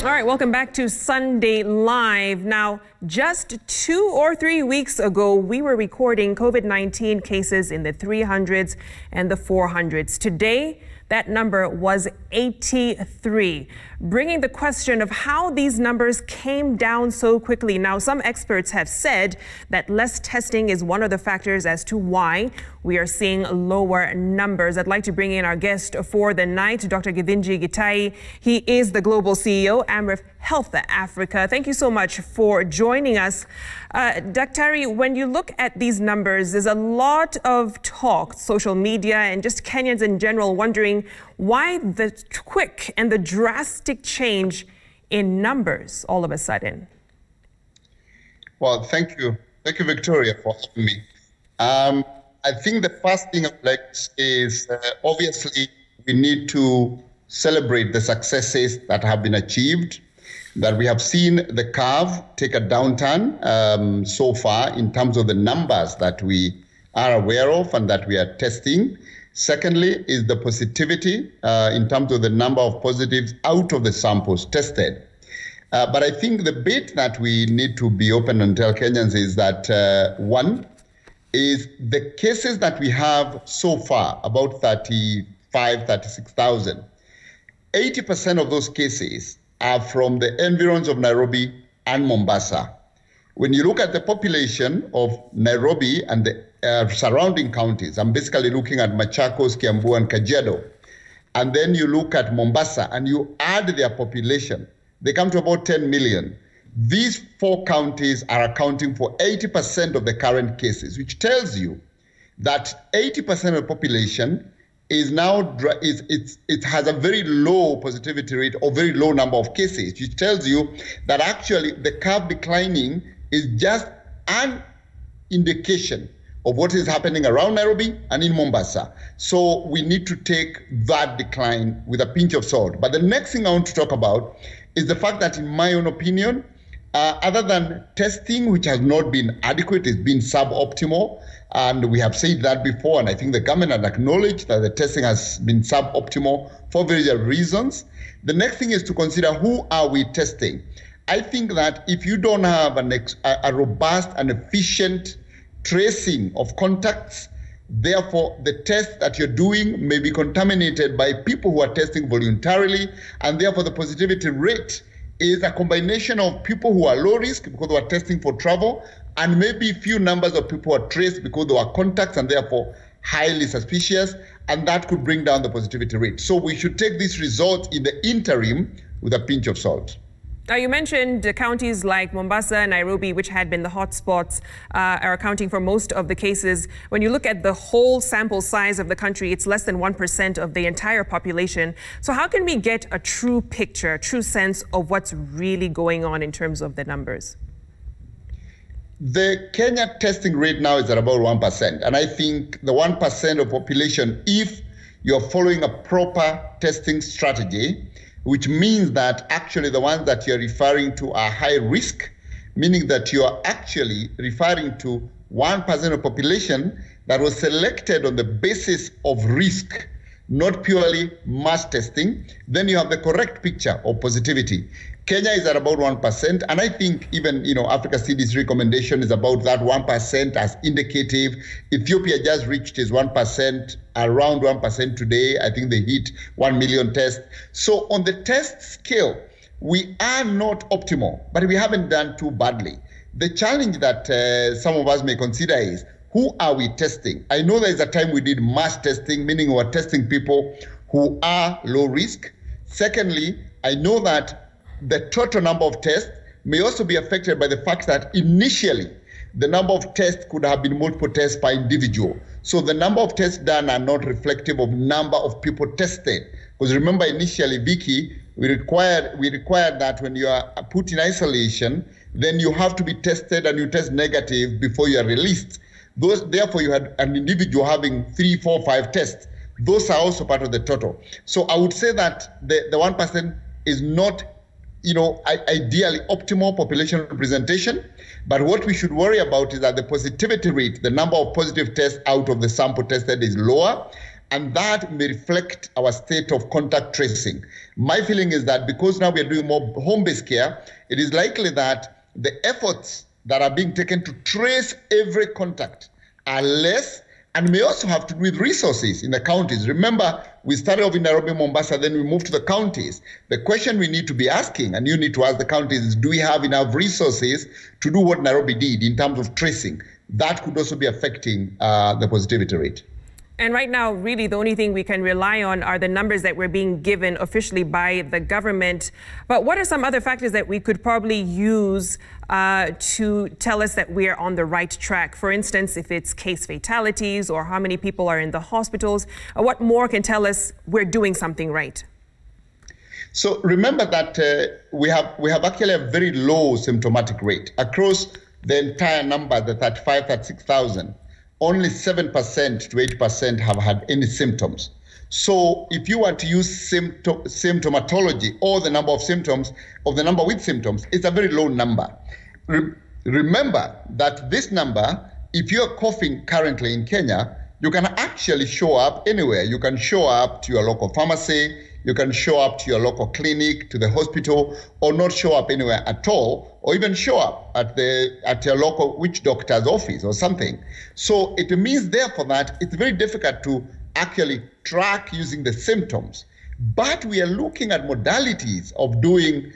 All right, welcome back to Sunday Live. Now, just 2 or 3 weeks ago, we were recording COVID-19 cases in the 300s and the 400s. Today, that number was 83, bringing the question of how these numbers came down so quickly. Now, some experts have said that less testing is one of the factors as to why we are seeing lower numbers. I'd like to bring in our guest for the night, Dr. Githinji Gitahi. He is the global CEO, Amref Health Africa. Thank you so much for joining us. Dr. when you look at these numbers, there's a lot of talk, social media, and just Kenyans in general wondering why the quick and the drastic change in numbers all of a sudden. Well, thank you. Thank you, Victoria, for having me. I think the first thing I'd like to say is obviously we need to celebrate the successes that have been achieved, that we have seen the curve take a downturn so far in terms of the numbers that we are aware of and that we are testing. Secondly is the positivity in terms of the number of positives out of the samples tested. But I think the bit that we need to be open and tell Kenyans is that one is the cases that we have so far, about 36,000, 80% of those cases are from the environs of Nairobi and Mombasa. When you look at the population of Nairobi and the surrounding counties, I'm basically looking at Machakos, Kiambu, and Kajiado, and then you look at Mombasa and you add their population, they come to about 10 million. These four counties are accounting for 80% of the current cases, which tells you that 80% of the population is now, it has a very low positivity rate or very low number of cases, which tells you that actually the curve declining is just an indication of what is happening around Nairobi and in Mombasa. So we need to take that decline with a pinch of salt. But the next thing I want to talk about is the fact that, in my own opinion, other than testing, which has not been adequate, it's been suboptimal, and we have said that before, and I think the government has acknowledged that the testing has been suboptimal for various reasons. The next thing is to consider, who are we testing? I think that if you don't have a robust and efficient tracing of contacts, therefore the test that you're doing may be contaminated by people who are testing voluntarily, and therefore the positivity rate is a combination of people who are low risk because they are testing for travel, and maybe few numbers of people who are traced because they are contacts and therefore highly suspicious, and that could bring down the positivity rate. So we should take these results in the interim with a pinch of salt. Now, you mentioned counties like Mombasa and Nairobi, which had been the hotspots, are accounting for most of the cases. When you look at the whole sample size of the country, it's less than 1% of the entire population. So how can we get a true picture, a true sense of what's really going on in terms of the numbers? The Kenya testing rate now is at about 1%. And I think the 1% of population, if you're following a proper testing strategy, which means that actually the ones that you're referring to are high risk, meaning that you are actually referring to 1% of population that was selected on the basis of risk, not purely mass testing, then you have the correct picture of positivity. Kenya is at about 1%, and I think even Africa CDC's recommendation is about that 1% as indicative. Ethiopia just reached its 1%, around 1% today. I think they hit 1 million tests. So on the test scale, we are not optimal, but we haven't done too badly. The challenge that some of us may consider is, who are we testing? I know there is a time we did mass testing, meaning we're testing people who are low risk. Secondly, I know that the total number of tests may also be affected by the fact that initially the number of tests could have been multiple tests per individual. So the number of tests done are not reflective of number of people tested. Because remember, initially, Vicky, we required that when you are put in isolation, then you have to be tested and you test negative before you are released. Therefore, you had an individual having 3, 4, 5 tests. Those are also part of the total. So I would say that the 1% is not ideally optimal population representation. But what we should worry about is that the positivity rate, the number of positive tests out of the sample tested, is lower. and that may reflect our state of contact tracing. My feeling is that because now we are doing more home-based care, it is likely that the efforts that are being taken to trace every contact are less, and may also have to do with resources in the counties. Remember, we started off in Nairobi and Mombasa, then we moved to the counties. The question we need to be asking, and you need to ask the counties, is do we have enough resources to do what Nairobi did in terms of tracing? That could also be affecting the positivity rate. And right now, really, the only thing we can rely on are the numbers that we're being given officially by the government. But what are some other factors that we could probably use to tell us that we're on the right track? For instance, if it's case fatalities or how many people are in the hospitals, what more can tell us we're doing something right? So remember that we have actually a very low symptomatic rate across the entire number, the 36,000. Only 7% to 8% have had any symptoms. So if you want to use symptomatology or the number of symptoms of the number with symptoms, it's a very low number. Remember that this number, if you're coughing currently in Kenya, you can actually show up anywhere. You can show up to your local pharmacy, you can show up to your local clinic, to the hospital, or not show up anywhere at all, or even show up at your local witch doctor's office or something. So it means therefore that it's very difficult to actually track using the symptoms. But we are looking at modalities of doing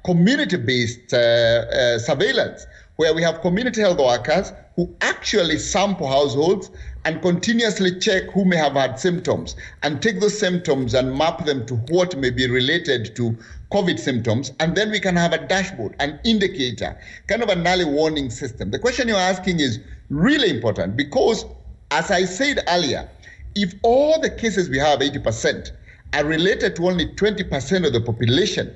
community-based surveillance, where we have community health workers who actually sample households and continuously check who may have had symptoms and take those symptoms and map them to what may be related to COVID symptoms. And then we can have a dashboard, an indicator, kind of an early warning system. The question you're asking is really important because, as I said earlier, if all the cases we have, 80%, are related to only 20% of the population,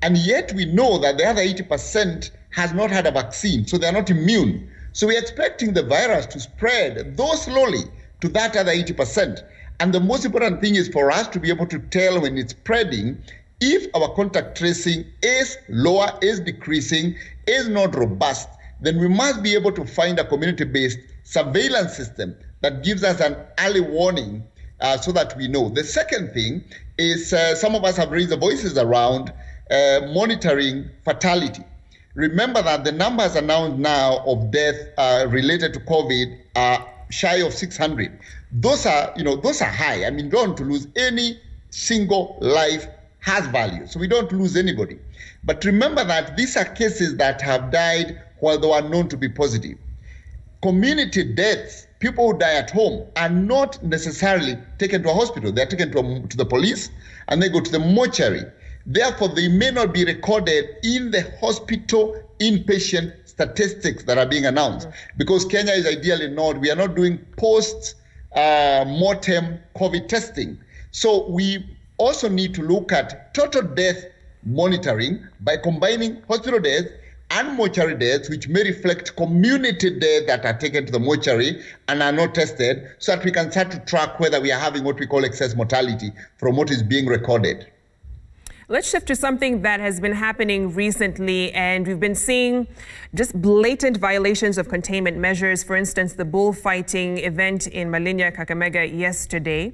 and yet we know that the other 80% has not had a vaccine, so they're not immune. So we're expecting the virus to spread, though slowly, to that other 80%. And the most important thing is for us to be able to tell when it's spreading, if our contact tracing is lower, is decreasing, is not robust, then we must be able to find a community-based surveillance system that gives us an early warning so that we know. The second thing is some of us have raised the voices around monitoring fatality. Remember that the numbers announced now of death related to COVID are shy of 600. Those are high. I mean, don't want to lose any single life has value. So we don't lose anybody. But remember that these are cases that have died while they were known to be positive. Community deaths, people who die at home, are not necessarily taken to a hospital. They're taken to the police and they go to the mortuary. Therefore, they may not be recorded in the hospital inpatient statistics that are being announced because Kenya is ideally not, we are not doing post-mortem COVID testing. So we also need to look at total death monitoring by combining hospital deaths and mortuary deaths, which may reflect community deaths that are taken to the mortuary and are not tested, so that we can start to track whether we are having what we call excess mortality from what is being recorded. Let's shift to something that has been happening recently, and we've been seeing just blatant violations of containment measures. For instance, the bullfighting event in Malinya, Kakamega yesterday.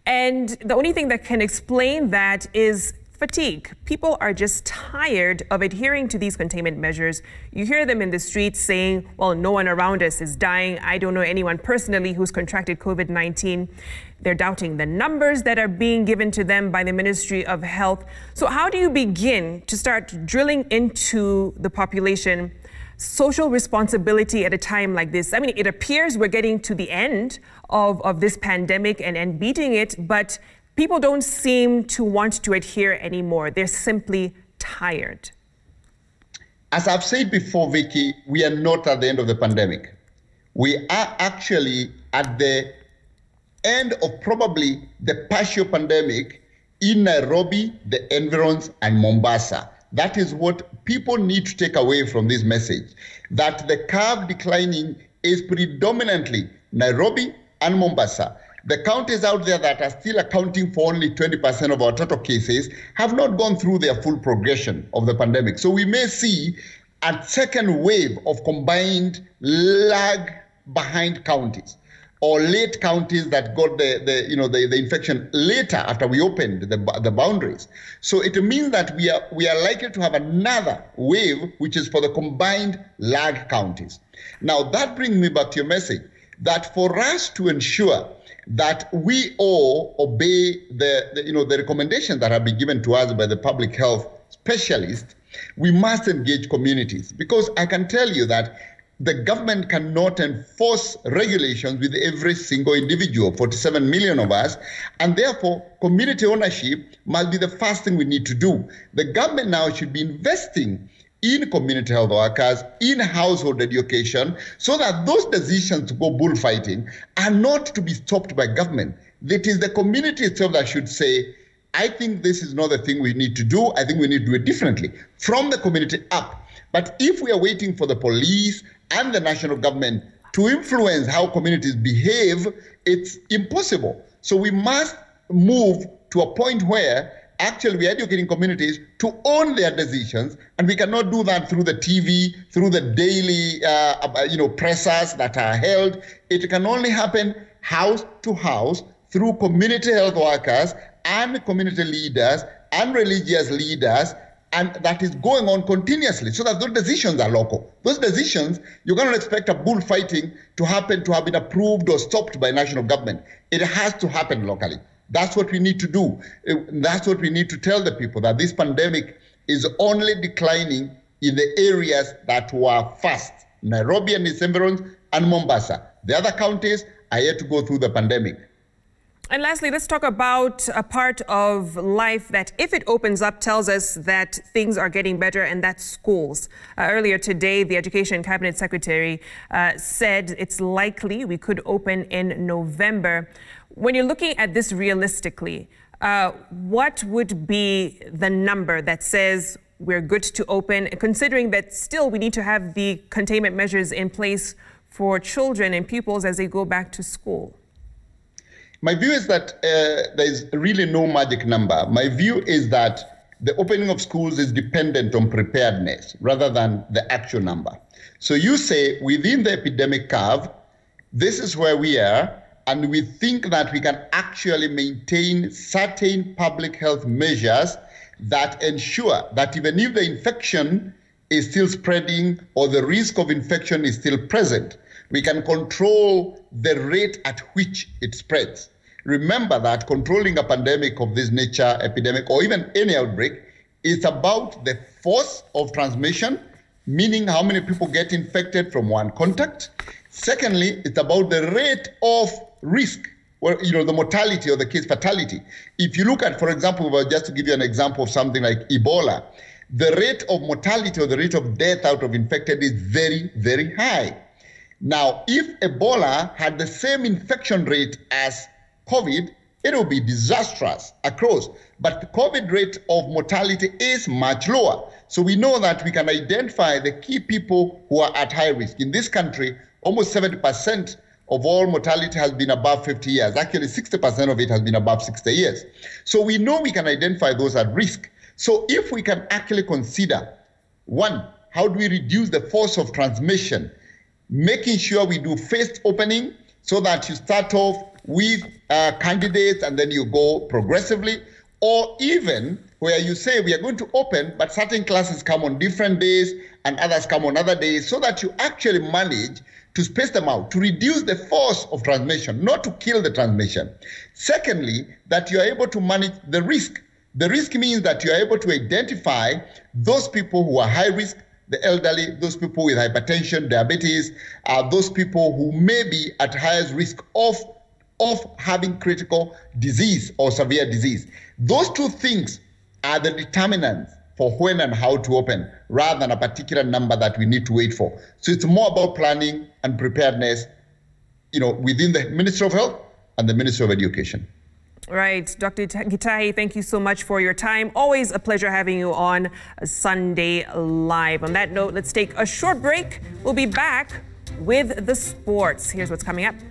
And the only thing that can explain that is fatigue. People are just tired of adhering to these containment measures. You hear them in the streets saying, well, no one around us is dying. I don't know anyone personally who's contracted COVID-19. They're doubting the numbers that are being given to them by the Ministry of Health. So how do you begin to start drilling into the population social responsibility at a time like this? I mean, it appears we're getting to the end of this pandemic and beating it, but people don't seem to want to adhere anymore. They're simply tired. As I've said before, Vicky, we are not at the end of the pandemic. We are actually at the end of probably the partial pandemic in Nairobi, the environs, and Mombasa. That is what people need to take away from this message, that the curve declining is predominantly Nairobi and Mombasa. The counties out there that are still accounting for only 20% of our total cases have not gone through their full progression of the pandemic. So we may see a second wave of combined lag behind counties or late counties that got the infection later after we opened the boundaries. So it means that we are likely to have another wave, which is for the combined lag counties. Now that brings me back to your message that for us to ensure that we all obey the recommendations that have been given to us by the public health specialists, we must engage communities, because I can tell you that the government cannot enforce regulations with every single individual, 47 million of us, and therefore community ownership must be the first thing we need to do. The government now should be investing in community health workers, in household education, so that those decisions to go bullfighting are not to be stopped by government. It is the community itself that should say, I think this is not the thing we need to do. I think we need to do it differently from the community up. But if we are waiting for the police and the national government to influence how communities behave, it's impossible. So we must move to a point where actually we are educating communities to own their decisions, and we cannot do that through the TV, through the daily pressers that are held. It can only happen house to house through community health workers and community leaders and religious leaders, and that is going on continuously, so that those decisions are local. Those decisions, you cannot expect a bullfighting to happen, to have been approved or stopped by national government. It has to happen locally. That's what we need to do. That's what we need to tell the people, that this pandemic is only declining in the areas that were first, Nairobi and its environs and Mombasa. The other counties are yet to go through the pandemic. And lastly, let's talk about a part of life that, if it opens up, tells us that things are getting better, and that's schools. Earlier today, the Education Cabinet Secretary said it's likely we could open in November. When you're looking at this realistically, what would be the number that says we're good to open, considering that still we need to have the containment measures in place for children and pupils as they go back to school? My view is that there is really no magic number. My view is that the opening of schools is dependent on preparedness rather than the actual number. So you say within the epidemic curve, this is where we are, and we think that we can actually maintain certain public health measures that ensure that even if the infection is still spreading or the risk of infection is still present, we can control the rate at which it spreads. Remember that controlling a pandemic of this nature, epidemic, or even any outbreak, is about the force of transmission, meaning how many people get infected from one contact. Secondly, it's about the rate of risk, or the mortality or the case fatality. If you look at, for example, just to give you an example of something like Ebola, the rate of mortality or the rate of death out of infected is very, very high. Now, if Ebola had the same infection rate as COVID, it will be disastrous across. But the COVID rate of mortality is much lower. So we know that we can identify the key people who are at high risk. In this country, almost 70% of all mortality has been above 50 years. Actually, 60% of it has been above 60 years. So we know we can identify those at risk. So if we can actually consider, one, how do we reduce the force of transmission, making sure we do phased opening so that you start off with candidates and then you go progressively, or even where you say we are going to open, but certain classes come on different days and others come on other days, so that you actually manage to space them out, to reduce the force of transmission, not to kill the transmission. Secondly, that you are able to manage the risk. The risk means that you are able to identify those people who are high risk, the elderly, those people with hypertension, diabetes, those people who may be at highest risk of having critical disease or severe disease. Those two things are the determinants for when and how to open, rather than a particular number that we need to wait for. So it's more about planning and preparedness, within the Ministry of Health and the Ministry of Education. Right. Dr. Gitahi, thank you so much for your time. Always a pleasure having you on Sunday Live. On that note, let's take a short break. We'll be back with the sports. Here's what's coming up.